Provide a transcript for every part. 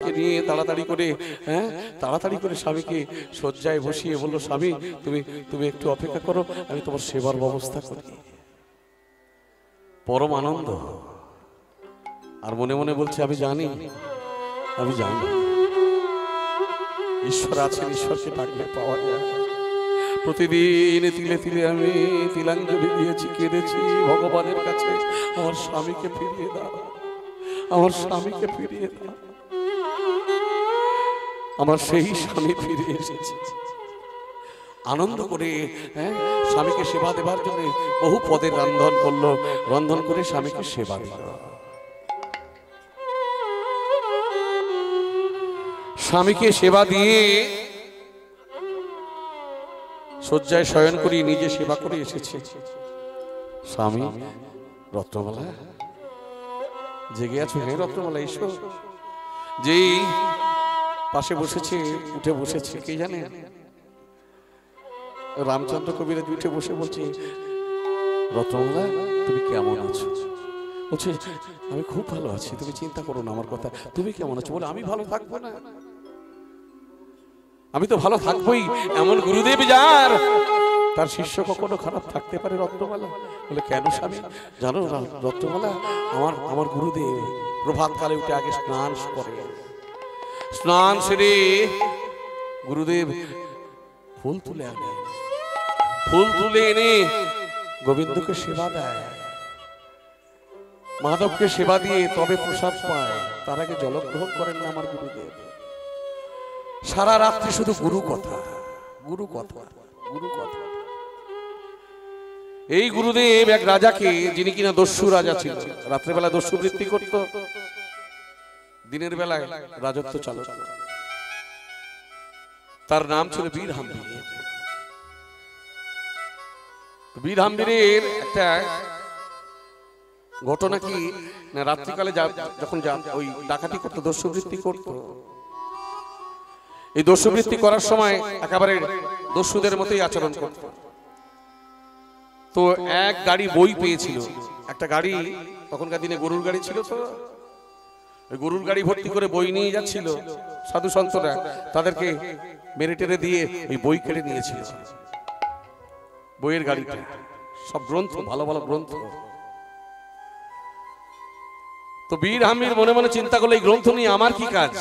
নিয়ে তাড়াতাড়ি করে তাড়াতাড়ি করে স্বামীকে শয্যায় বসিয়ে বলল, স্বামী তুমি তুমি একটু অপেক্ষা করো, আমি তোমার সেবার ব্যবস্থা করি। পরম আনন্দ। আর মনে মনে বলছে, আমি জানি ঈশ্বর আছেন, ঈশ্বরকে ডাকলে পাওয়া যায়। প্রতিদিন তিলে তিলে আমি তিলাঞ্জলি দিয়েছি, কেঁদেছি ভগবানের কাছে, আমার স্বামীকে ফিরিয়ে দাও, আমার স্বামীকে ফিরিয়ে দাও। আমার সেই স্বামী ফিরে এসেছে। আনন্দ করে স্বামীকে সেবা দেবার জন্য বহু পদের রন্ধন করলো, রন্ধন করে স্বামীকে সেবা দিল। স্বামীকে সেবা দিয়ে শয্যায় শয়ন করিয়ে নিজে সেবা করে এসেছে। স্বামী, রত্নমালা জেগে আছো? হ্যাঁ রত্নমালা, এসো। যেই পাশে বসেছে, উঠে বসেছে কে জানে? রামচন্দ্র কবিরাজ উঠে বসে বলছে, রত্নমালা তুমি কেমন আছো? বলছে, আমি খুব ভালো আছি, তুমি চিন্তা করো না আমার কথা। তুমি কেমন আছো? বলে, আমি ভালো থাকবো না? আমি তো ভালো থাকবোই। এমন গুরুদেব যার, তার শিষ্য কখনো খারাপ থাকতে পারে রত্নমালা? বলে, কেন স্বামী? জানো রত্নমালা, আমার গুরুদেব প্রভাত কালে উঠে আগে স্নান করে, স্নান সেরে গুরুদেব ফুল তুলে আনে, ফুল তুলে এনে গোবিন্দকে সেবা দেয়, মাধবকে সেবা দিয়ে তবে প্রসাদ পায়। তার আগে জলগ্রহণ করেন না আমার গুরুদেব। সারা রাত্রি শুধু গুরু কথা, গুরু কথা, গুরু কথা। এই গুরুদেব এক রাজাকে, যিনি কিনা দস্যু রাজা ছিল, রাত্রেবেলা দস্যু বৃত্তি করত, দিনের বেলায় রাজত্ব চালক। তার নাম ছিল বীরহাম্বীর। বীরহাম্বীরের একটা ঘটনা কি, না রাত্রিকালে যখন ওই ডাকাতি করতো, দস্যুবৃত্তি করতো, এই দস্যুবৃত্তি করার সময় একেবারে দস্যুদের মতোই আচরণ করত। তো এক গাড়ি বই পেয়েছিল, একটা গাড়ি, তখনকার দিনে গরুর গাড়ি ছিল, তো ওই গরুর গাড়ি ভর্তি করে বই নিয়ে যাচ্ছিল সাধু সন্তরা, তাদেরকে মেরে টেরে দিয়ে ওই বই কেড়ে নিয়েছিল। বইয়ের গাড়িটা সব গ্রন্থ, ভালো ভালো গ্রন্থ। তো বীরহাম্বীর মনে মনে চিন্তা করলো, এই গ্রন্থ নিয়ে আমার কি কাজ?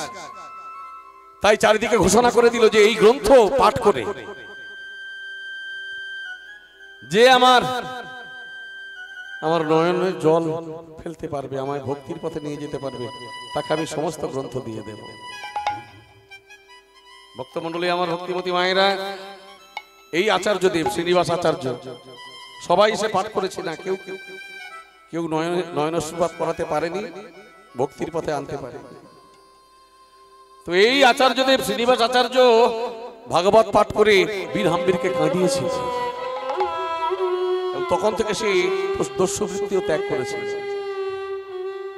তাই চারিদিকে ঘোষণা করে দিল যে এই গ্রন্থ পাঠ করে যে আমার নয়নের জল ফেলতে পারবে, আমায় ভক্তির পথে নিয়ে যেতে পারবে, তাকে আমি সমস্ত গ্রন্থ দিয়ে দেব। ভক্তমণ্ডলী, আমার ভক্তিমতী মায়েরা, এই আচার্যদেব, শ্রীনিবাস আচার্য, সবাই এসে পাঠ করেছে না, কেউ নয়নস্রুপাত করাতে পারেনি, ভক্তির পথে আনতে পারে। তো এই আচার্যদেব, শ্রীনিবাস আচার্য, ভাগবত পাঠ করে বীরহাম্বীরকে কাঁদিয়েছে। তখন থেকে সে দস্যুবৃত্তিও ত্যাগ করেছে।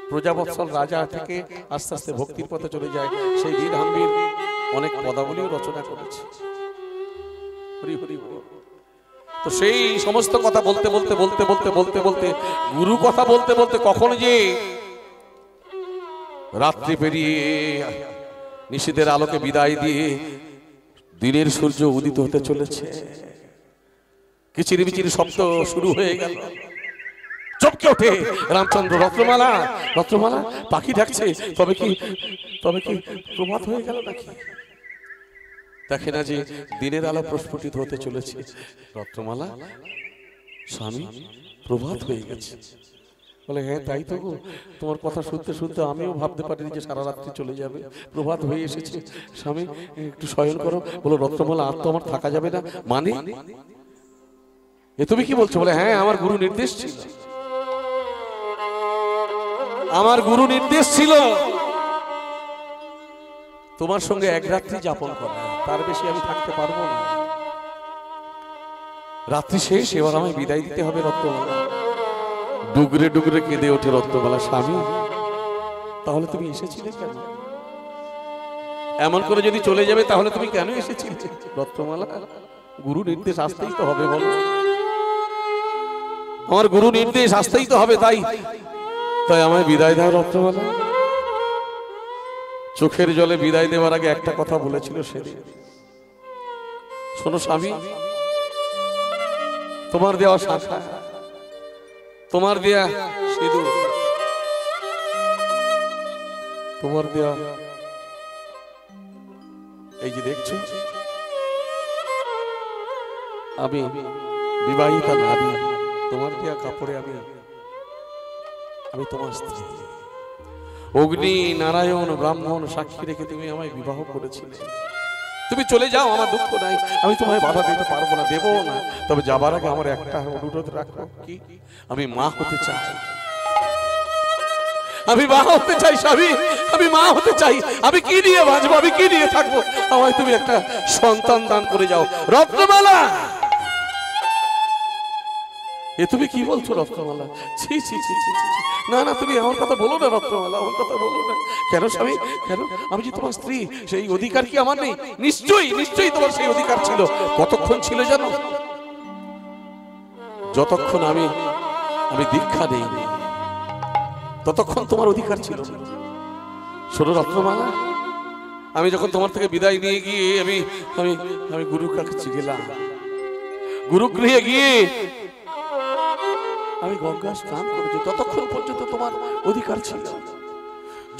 প্রজাবৎসল রাজা থেকে আস্তে আস্তে ভক্তির পথে চলে যায়। সেই বীরহাম্বীর অনেক পদাবলীও রচনা করেছে। হরি হরি বল। তো সেই সমস্ত কথা বলতে বলতে বলতে বলতে বলতে বলতে গুরু কথা বলতে বলতে কখন যে রাত্রি পেরিয়ে নিশীথের আলোকে বিদায় দিয়ে দিনের সূর্য উদিত হতে চলেছে। কিচির মিচির শব্দ শুরু হয়ে গেল। চমকে ওঠে রামচন্দ্র, রত্নমালা, রত্নমালা, পাখি ডাকছে। তবে কি প্রভাত হয়ে গেল নাকি? দেখে না যে দিনের আলো প্রস্ফুটিত হতে চলেছে। রত্নমালা, স্বামী, প্রভাত হয়ে গেছে। বলে, হ্যাঁ তাই তো গো, তোমার কথা শুনতে শুনতে আমিও ভাবতে পারিনি যে সারা রাত্রি চলে যাবে, প্রভাত হয়ে এসেছে। স্বামী, একটু শয়ন করো। বলো, রত্নমালা, আর তো আমার থাকা যাবে না। মানে এ তুমি কি বলছো? বলে, হ্যাঁ, আমার গুরু নির্দেশ ছিল, আমার গুরু নির্দেশ ছিল তোমার সঙ্গে এক রাত্রি যাপন করা, তার বেশি আমি থাকতে পারবো না। রাত্রি শেষ, এবার আমায় বিদায় দিতে হবে। রত্নমালা ডুগরে ডুগরে কেঁদে ওঠে রত্নমালা, স্বামী, তাহলে তুমি এসেছিলে কেন? এমন করে যদি চলে যাবে তাহলে তুমি কেন এসেছিলে? রত্নমালা, গুরু নির্দেশ আসতেই তো হবে, বলো, আমার গুরু নির্দেশ আসতেই তো হবে, তাই আমায় বিদায় দাও রত্নমালা। চোখের জলে বিদায় দেওয়ার আগে একটা কথা বলেছিল সেদিন, শোনো স্বামী, তোমার দেওয়া শাখা, তোমার দেয়া সিঁদুর, তোমার দেওয়া এই যে দেখছো, আমি বিবাহিতা নারী, তোমার দেয়া কাপড়ে আমি তোমার স্ত্রী। অগ্নি নারায়ণ ব্রাহ্মণ সাক্ষী রেখে তুমি আমায় বিবাহ করেছিলে। তুমি চলে যাও, আমার দুঃখ নাই, আমি তোমায় বাধা দিতে পারবো না, দেবো না। তবে যাবার আগে আমার একটা অনুরোধ রাখো, কি? আমি মা হতে চাই, আমি মা হতে চাই স্বামী, আমি মা হতে চাই। আমি কি নিয়ে বাঁচবো, আমি কি নিয়ে থাকবো? আমায় তুমি একটা সন্তান দান করে যাও। রত্নমালা, এ তুমি কি বলছো রত্নমালা? ছি ছি ছি ছি ছি, না না, তুমি আমার কথা বলো না রত্নমালা, আমার কথা বলো না। কেন স্বামী, কেন? আমি যে তোমার স্ত্রী, সেই অধিকার কি আমার নেই? নিশ্চয়ই নিশ্চয়ই তোমার সেই অধিকার ছিল। কতক্ষণ ছিল জানো? যতক্ষণ আমি দীক্ষা দেইনি ততক্ষণ তোমার অধিকার ছিল। শোনো রত্নমালা, আমি যখন তোমার থেকে বিদায় নিয়ে গিয়ে আমি গুরুর কাছে গেলাম, গুরুগৃহে গিয়ে আমি গঙ্গা স্নান করেছি, ততক্ষণ পর্যন্ত তোমার অধিকার ছিল।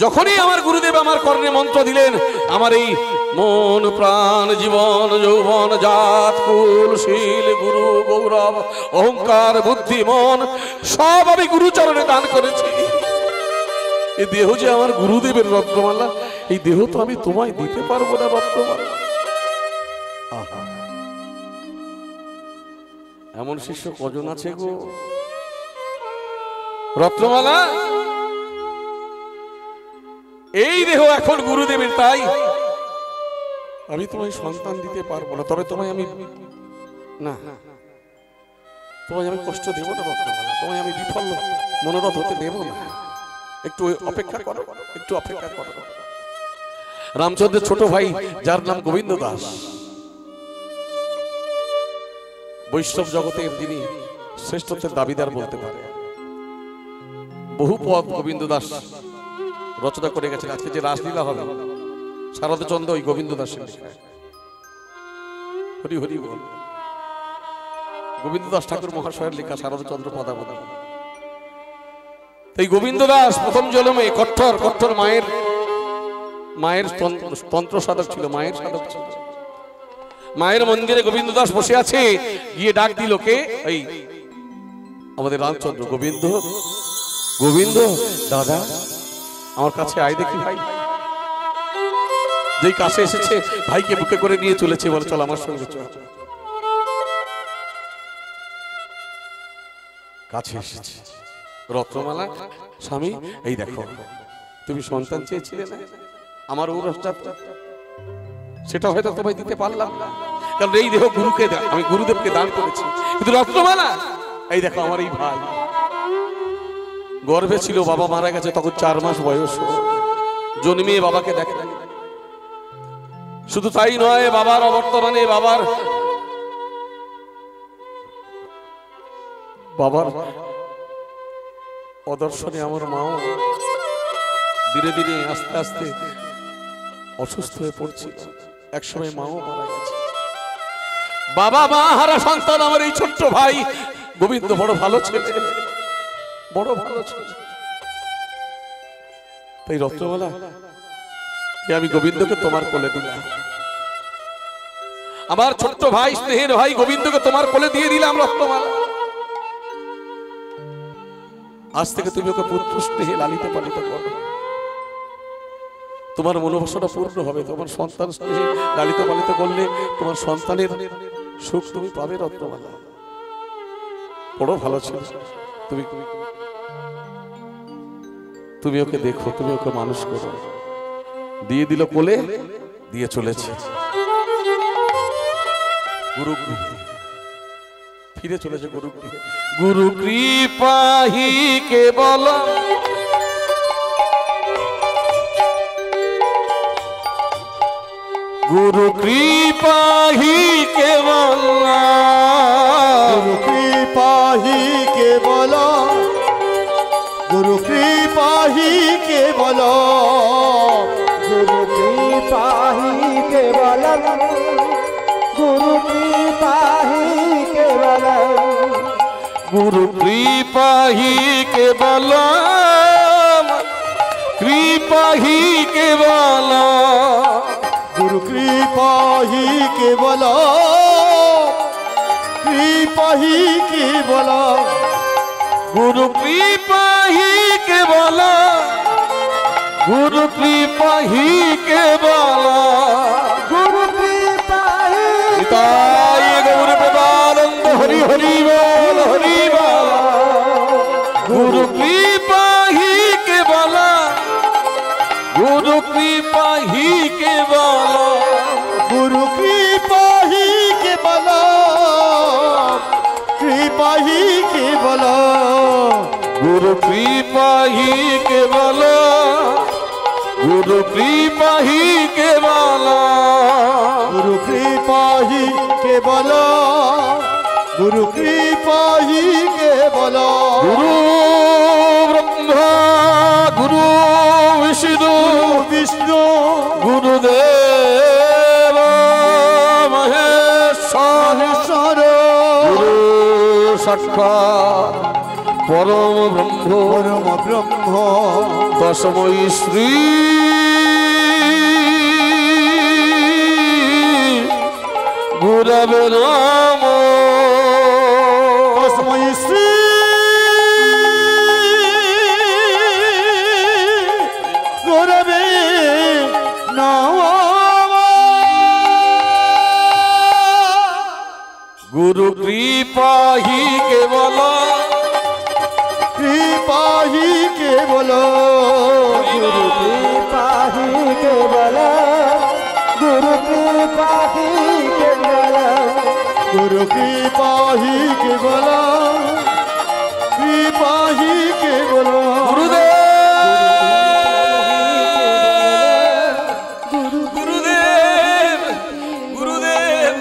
যখনই আমার গুরুদেব আমার কর্ণে মন্ত্র দিলেন, আমার এই মন প্রাণ জীবন যৌবন জাত কুল শীল গুরু গৌরব অহংকার বুদ্ধি মন সব আমি গুরুচরণে দান করেছি। এই দেহ যে আমার গুরুদেবের রত্নমালা, এই দেহ তো আমি তোমায় দিতে পারবো না রত্নমালা। এমন শিষ্য কজন আছে গো রত্নমালা? এই দেহ এখন গুরুদেবের, তাই আমি তোমায় সন্তান দিতে পারবো না। তবে তোমায় আমি না, তোমায় আমি কষ্ট দেব না রত্নমালা, তোমায় আমি বিফল মনোরথ হতে দেব না। একটু অপেক্ষা করো, একটু অপেক্ষা করো। রামচন্দ্রের ছোট ভাই, যার নাম গোবিন্দ দাস, বৈষ্ণব জগতের যিনি শ্রেষ্ঠত্বের দাবিদার বলতে পারে, বহু পদ গোবিন্দ দাস রচনা করে গেছেন। আজকে যে রাসলীলা হবে, শারদচন্দ্র ওই গোবিন্দ দাসের লেখা। হরি হরি বল। গোবিন্দ দাস ঠাকুর মহাশয়ের লেখা শারদচন্দ্র পদাবলী। এই গোবিন্দ দাস প্রথম জন্মে কঠোর মায়ের তন্ত্র সাধক ছিল, মায়ের সাধক ছিল। মায়ের মন্দিরে গোবিন্দ দাস বসে আছে, গিয়ে ডাক দিল কে? এই আমাদের রামচন্দ্র। গোবিন্দ, গোবিন্দ দাদা আমার কাছে আয় দেখি ভাই। যেই কাছে এসেছে, ভাইকে বুকে করে নিয়ে চলেছে, বলে চল আমার সঙ্গে চল। কাছে এসেছে রত্নমালা, স্বামী এই দেখো, তুমি সন্তান চেয়েছিলে না, আমার ঔরসটা সেটা হয়তো তোমায় দিতে পারলাম না, কারণ এই দেহ গুরুকে আমি গুরুদেবকে দান করেছি। কিন্তু রত্নমালা এই দেখো, আমার এই ভাই গর্ভে ছিল, বাবা মারা গেছে তখন 4 মাস বয়স, জন্মে বাবাকে দেখে। শুধু তাই নয়, বাবার অবর্তমানে বাবার অদর্শনে আমার মাও ধীরে ধীরে আস্তে আস্তে অসুস্থ হয়ে পড়ছিল। একসময় মাও মারা গেছে। বাবা মা হারা সন্তান আমার এই ছোট্ট ভাই গোবিন্দ বড় ভালো ছেলে, বড় ভালো ছেলে। তাই রত্নমালা, আমি গোবিন্দকে তোমার কোলে দিলাম, আমার ছোট্ট ভাই স্নেহের ভাই গোবিন্দকে তোমার কোলে দিয়ে দিলাম রত্নমালা। আজ থেকে তুমি ওকে পুত্র স্নেহে লালিত পালিত করো, তোমার মনোবাসনা পূর্ণ হবে। তোমার সন্তান স্নেহে লালিত পালিত করলে তোমার সন্তানের সুখ তুমি পাবে রত্নমালা। বড় ভালো ছিল তুমি ওকে দেখো, তুমি ওকে মানুষ করো। দিয়ে দিল কোলে, দিয়ে চলেছে গুরুগৃহে, ফিরে চলেছে গুরুগৃহে। গুরু কৃপাহি কেবল, গুরু কৃপাহি কেবল, গুরু কৃপাহি কেবল, গুরু কৃপাহি কেবল, গুরু कृपा ही केवलम गुरु कृपा ही केवलम गुरु कृपा ही केवल कृपा ही केवल गुरु कृपा ही केवल कृपा ही केवल गुरु कृपा ही केवल गुरु कृपा ही केवल गुरु कृपा ही निताय गौर प्रेमानंद हरि हरि बोल हरि बोल गुरु कृपा ही केवल गुरु कृपा ही केवल गुरु कृपा ही केवल कृपा ही केवल गुरु कृपा ही केवल गुरु कृपा ही केवल गुरु कृपा ही केवल गुरु कृपा ही केवल गुरु ब्रह्मा गुरु विष्णु विष्णु गुरुदेव महेश्वर महेश्वर गुरु साक्षात् परम ब्रह्म परम ब्रह्म तस्मै श्री गुरवे नमः तस्मै श्री गुरवे नमः गुरु कृपा ही केवल कृपा ही केवल गुरु कृपा ही केवल गुरु कृपा ही केवल गुरु कृपा ही केवल कृपा ही केवल गुरुदेव गुरुदेव गुरुदेव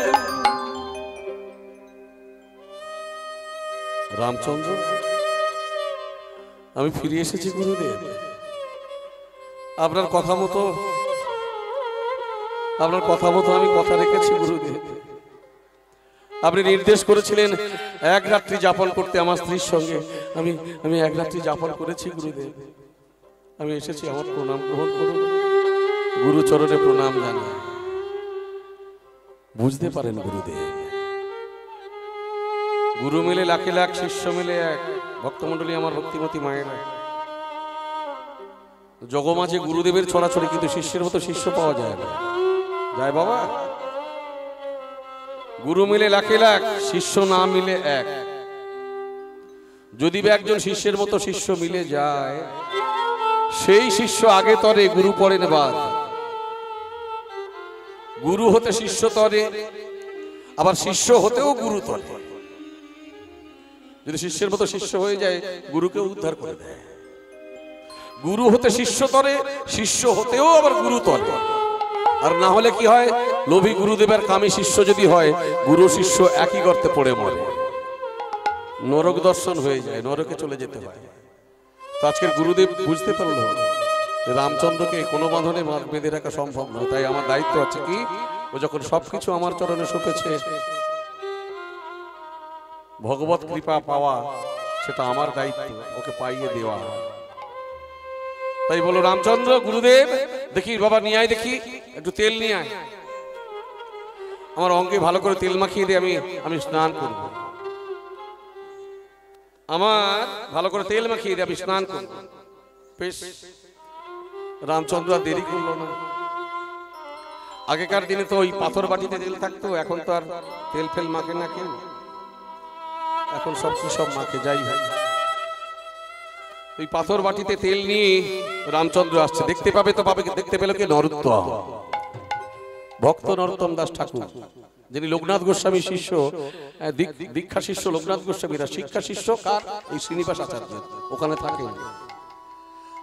रामचंद्र আমি ফিরে এসেছি গুরুদেব আপনার কথা মতো আমি কথা রেখেছি গুরুদেব আপনি নির্দেশ করেছিলেন এক রাত্রি যাপন করতে আমার স্ত্রীর সঙ্গে আমি এক রাত্রি যাপন করেছি গুরুদেব আমি এসেছি আমার প্রণাম গ্রহণ করুন গুরুচরণে প্রণাম জানাই বুঝতে পারেন গুরুদেব গুরু মিলে লাখে লাখ শিষ্য মিলে এক ভক্তমণ্ডলী আমার ভক্তিমতী মায়েরা জগমাঝে গুরুদেবের ছড়াছড়ি কিন্তু শিষ্যের মতো শিষ্য পাওয়া যায় না যায় বাবা গুরু মিলে লাখে লাখ শিষ্য না মিলে এক যদি বা একজন শিষ্যের মতো শিষ্য মিলে যায় সেই শিষ্য আগে তরে গুরু পড়েন বাদ গুরু হতে শিষ্য তরে আবার শিষ্য হতেও গুরু তরে যদি শিষ্যের মতো শিষ্য হয়ে যায় গুরুকে উদ্ধার করে দেয় গুরু হতে শিষ্য তরে শিষ্য হতেও আবার গুরু তরে আর না হলে কি হয় লোভী গুরুদেবের কামী শিষ্য যদি হয় গুরু শিষ্য একই গর্তে পড়ে মরে নরক দর্শন হয়ে যায় নরকে চলে যেতে হয় তো আজকের গুরুদেব বুঝতে পারলো যে রামচন্দ্রকে কোনো বাঁধনে বেঁধে রাখা সম্ভব নয় তাই আমার দায়িত্ব আছে কি ও যখন সবকিছু আমার চরণে সঁপেছে ভগবত কৃপা পাওয়া সেটা আমার দায়িত্ব ওকে পাইয়ে দেওয়া তাই বলো রামচন্দ্র গুরুদেব দেখি বাবা নিয়ে আয় দেখি একটু তেল নিয়ে আয় আমার অঙ্গে ভালো করে তেল মাখিয়ে দিয়ে আমি স্নান করব আমার ভালো করে তেল মাখিয়ে দিয়ে আমি স্নান করব বেশ রামচন্দ্র আর দেরি করলো না আগেকার দিনে তো ওই পাথর বাটিতে তেল থাকতো এখন তো আর তেল ফেল মাখে না কেউ এখন সব কি সব মাখে যাই হয় ওই পাথর বাটিতে তেল নিয়ে রামচন্দ্র আসছে দেখতে পাবে তো পাবে দেখতে পেল কি নরোত্তম ভক্ত নরোত্তম দাস ঠাকুর যিনি লোকনাথ গোস্বামী শিষ্য দীক্ষা শিষ্য লোকনাথ গোস্বামীরা শিক্ষা শিষ্য কার এই শ্রীনিবাস আচার্য ওখানে থাকে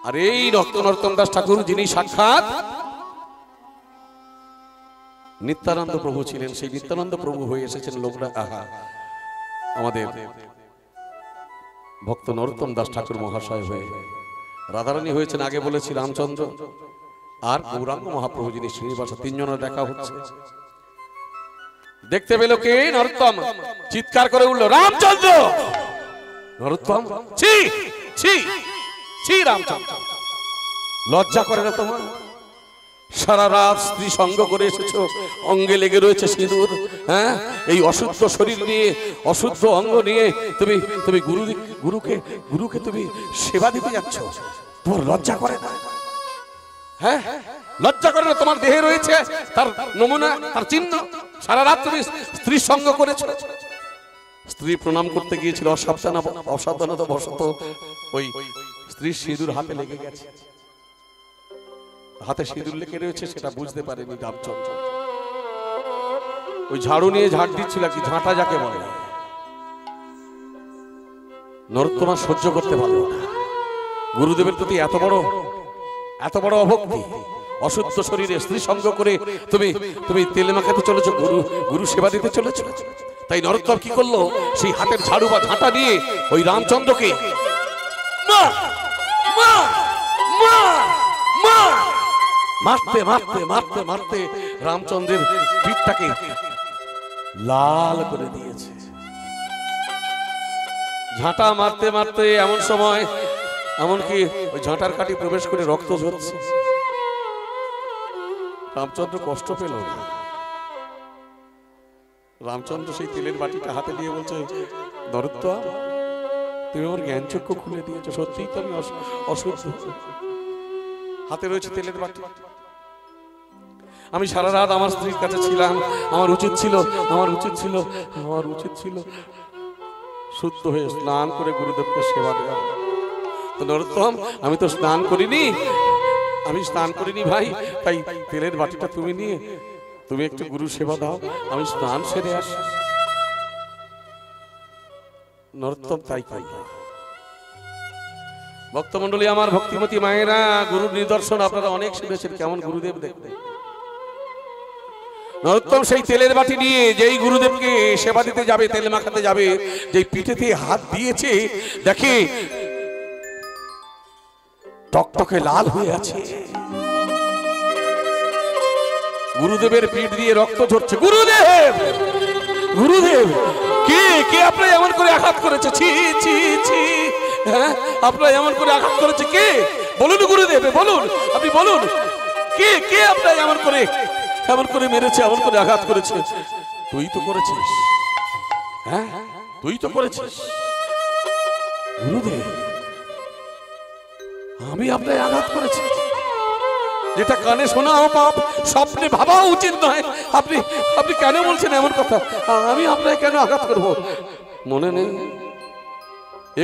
আর এই ভক্ত নরোত্তম দাস ঠাকুর যিনি সাক্ষাৎ নিত্যানন্দ প্রভু ছিলেন সেই নিত্যানন্দ প্রভু হয়ে এসেছেন লোকনাথ আমাদের ভক্ত নরোত্তম দাস ঠাকুর মহাশয় হয়ে রাধারানী হয়েছেন আগে বলেছি রামচন্দ্র আর গৌরাঙ্গ মহাপ্রভু যিনি শ্রীনিবাস, তিনজনের দেখা হচ্ছে। দেখতে পেল কে? নরোত্তম। চিৎকার করে উঠল, রামচন্দ্র! নরোত্তম, ছি ছি ছি রামচন্দ্র, লজ্জা করে না তোমার? সারা রাত স্ত্রী সঙ্গ করে এসেছো, অঙ্গে লেগে রয়েছে সিঁদুর, হ্যাঁ? এই অশুদ্ধ শরীর নিয়ে, অশুদ্ধ অঙ্গ নিয়ে তুমি তুমি গুরুকে তুমি সেবা দিতে যাচ্ছ, তোমার লজ্জা করে না? হ্যাঁ, লজ্জা করে না? তোমার দেহে রয়েছে তার নমুনা, তার চিহ্ন। সারা রাত তুমি স্ত্রীর সঙ্গ করেছো। স্ত্রী প্রণাম করতে গিয়েছিল, অসাবধানতা বশত ওই স্ত্রীর সিঁদুর হাতে লেগে গেছে। হাতে সিঁদুর লেগে রয়েছে সেটা বুঝতে পারেনি রামচন্দ্র। ওই ঝাড়ু নিয়ে ঝাড় দিচ্ছিল, কি ঝাঁটা যাকে বলে। নরোত্তম সহ্য করতে পারল না। গুরুদেবের প্রতি এত বড় অভক্তি, অশুদ্ধ শরীরে স্ত্রী সঙ্গ করে তুমি তুমি তেলে মাখাতে চলেছো, গুরু সেবা দিতে চলেছো। তাই নরোত্তম কি করলো? সেই হাতের ঝাড়ু বা ঝাঁটা দিয়ে ওই রামচন্দ্রকে মারতে মারতে মারতে মারতে রামচন্দ্রের পিঠটাকে লাল করে দিয়েছে। ঝাঁটা মারতে মারতে এমন সময়, এমনকি ওই ঝাঁটার কাঠি প্রবেশ করে রক্ত ঝরছে। রামচন্দ্র কষ্ট পেল না। রামচন্দ্র সেই তেলের বাটিটা হাতে দিয়ে বলছে, নরোত্তম, তুমি আমার জ্ঞান চক্ষু খুলে দিয়েছো, সত্যিই তো আমি অশুদ্ধ। হাতে রয়েছে তেলের বাটি। আমি সারা রাত আমার স্ত্রীর কাছে ছিলাম, আমার উচিত ছিল শুদ্ধ হয়ে স্নান করে গুরুদেবকে সেবা দেওয়া। তো নরোত্তম, আমি তো স্নান করিনি ভাই, তাই তেলের বাটিটা তুমি নিয়ে তুমি একটু গুরু সেবা দাও, আমি স্নান সেরে আসি। নরোত্তম তাই কই। ভক্তমন্ডলী আমার, ভক্তিমতী মায়েরা, গুরুর নিদর্শন আপনারা অনেক শুনেছেন, কেমন গুরুদেব দেখতে। নরোত্তম সেই তেলের বাটি নিয়ে যেই গুরুদেবকে সেবা দিতে যাবে, তেল মাখাতে যাবে, যেই পিঠেতে হাত দিয়েছে, দেখে টকটকে লাল হয়ে আছে। গুরুদেবের পিঠ দিয়ে রক্ত ঝরছে। গুরুদেব, কে আপনার এমন করে আঘাত করেছে? ছি ছি ছি, হ্যাঁ, আপনার এমন করে আঘাত করেছে কে? বলুন গুরুদেব, বলুন, আপনি বলুন, কে আপনার এমন করে মেরেছে, এমন করে আঘাত করেছে? তুই তো করেছিস, হ্যাঁ, তুই তো করেছিস। গুরুদেব, আমি আপনার আঘাত করেছি? যেটা কানে শোনাও পাপ, স্বপ্নে ভাবাও উচিত নয়। আপনি কেন বলছেন এমন কথা? আমি আপনাকে কেন আঘাত করব? মনে নেই?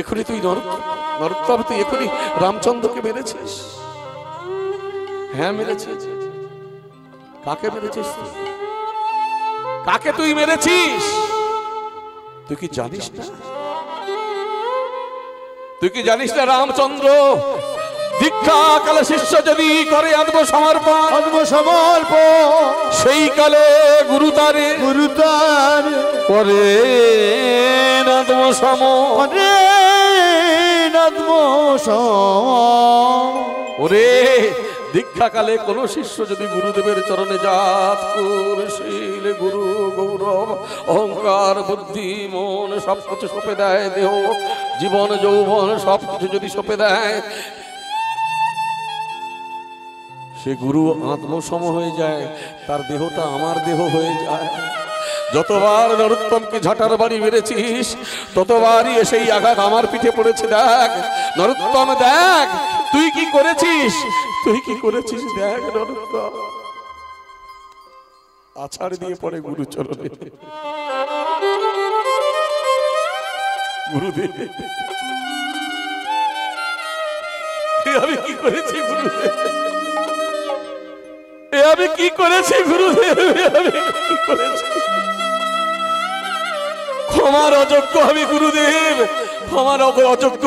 এখনই তুই নরোত্তম, তুই এখনই রামচন্দ্রকে মেরেছিস। হ্যাঁ, মেরেছিস। কাকে মেরেছিস? কাকে তুই মেরেছিস? তুই কি জানিস না? রামচন্দ্র দীক্ষা কালে শিষ্য যদি করে আত্মসমর্পণ, সেই কালে গুরু তারে করে ওরে। দীক্ষাকালে কোন শিষ্য যদি গুরুদেবের চরণে জাত কুশীল, গুরু গৌরব অহংকার বুদ্ধি মন সবকিছু সঁপে দেয়, দেহ জীবন যৌবন সবকিছু যদি সঁপে দেয়, সে গুরু আত্মসম হয়ে যায়, তার দেহটা আমার দেহ হয়ে যায়। যতবার নরোত্তমকে ঝাঁটার বাড়ি মেরেছিস, ততবারই সেই আঘাত আমার পিঠে পড়েছে। দেখ নরোত্তম, দেখ তুই কি করেছিস, দেখ নরোত্তম। আছাড় দিয়ে পড়ে গুরু চরণে। গুরুদেব, আমি কি করেছি গুরুদেব? আমি কি করেছি গুরুদেব? ক্ষমার অযোগ্য আমি গুরুদেব, ক্ষমার অযোগ্য।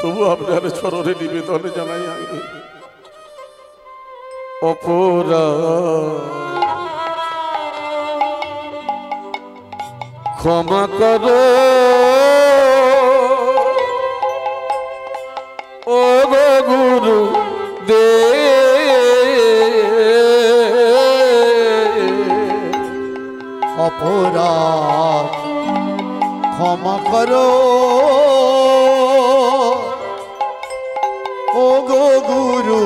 তবু আপনার চরণে নিবেদনে জানাই, আমি অপরাধ ক্ষমা করো ও গো গুরু দেব। ক্ষমা করো ও গো গুরু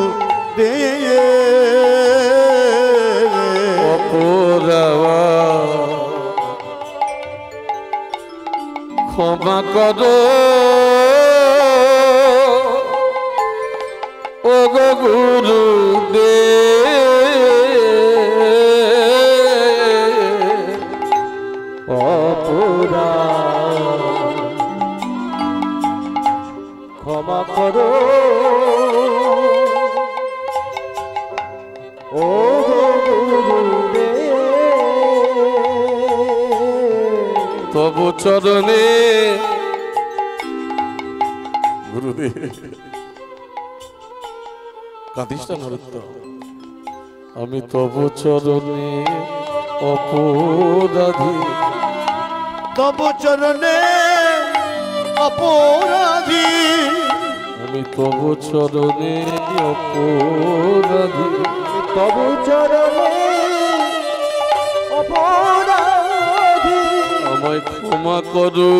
অপরাধ ক্ষমা করো ও গো গুরু ক্ষমা করো ও গুরুদেব তবু চরণে গুরুদেব কাঁদিস না নরোত্তম, আমি তবু চরণে অপরাধী, তবু চরণে অপরাধী, আমি তবু চরণে অপরাধী, তবু চরণে অপরাধী, আমায় ক্ষমা করো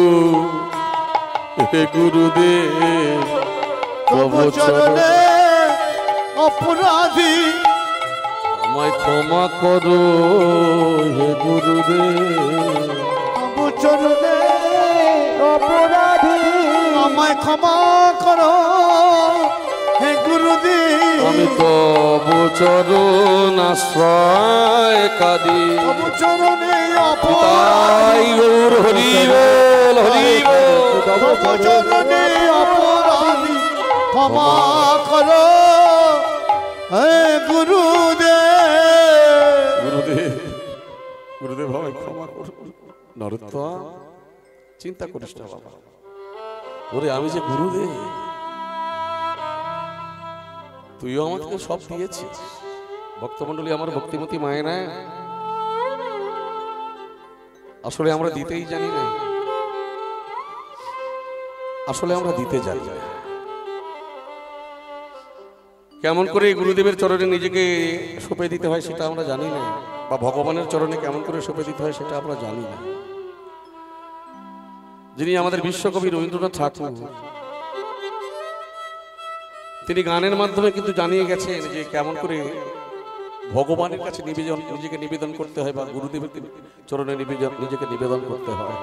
হে গুরুদেব, তবু চরণে অপরাধী, আমায় ক্ষমা করো হে গুরুদেব, তবু চরণে অপরাধী, আমায় ক্ষমা করো হে গুরুদেব, আমি তবু চরণ আশ্রয় কাঁদি, তবু চরণে তাই অপরাধী, গৌর হরি বল হরি বল, তবু চরণে অপরাধী, ক্ষমা করো হে গুরুদেব, গুরুদেব গুরুদেব আমায় ক্ষমা করো। নরোত্তম চিন্তা করিস না বাবা, ওরে আমি যে গুরুদেব, তুইও আমাকে সব দিয়েছিস, ভক্তমণ্ডলী আমার ভক্তিমতী মায়েরা, আসলে আমরা দিতেই জানি না, আসলে আমরা দিতে জানি না। কেমন করে গুরুদেবের চরণে নিজেকে সঁপে দিতে হয় সেটা আমরা জানি না, বা ভগবানের চরণে কেমন করে সঁপে দিতে হয় সেটা আমরা জানি না। যিনি আমাদের বিশ্বকবি রবীন্দ্রনাথ ঠাকুর, তিনি গানের মাধ্যমে কিন্তু জানিয়ে গেছেন যে কেমন করে ভগবানের কাছে নিজেকে নিবেদন করতে হয়, বা গুরুদেবের চরণে নিজেকে নিবেদন করতে হয়।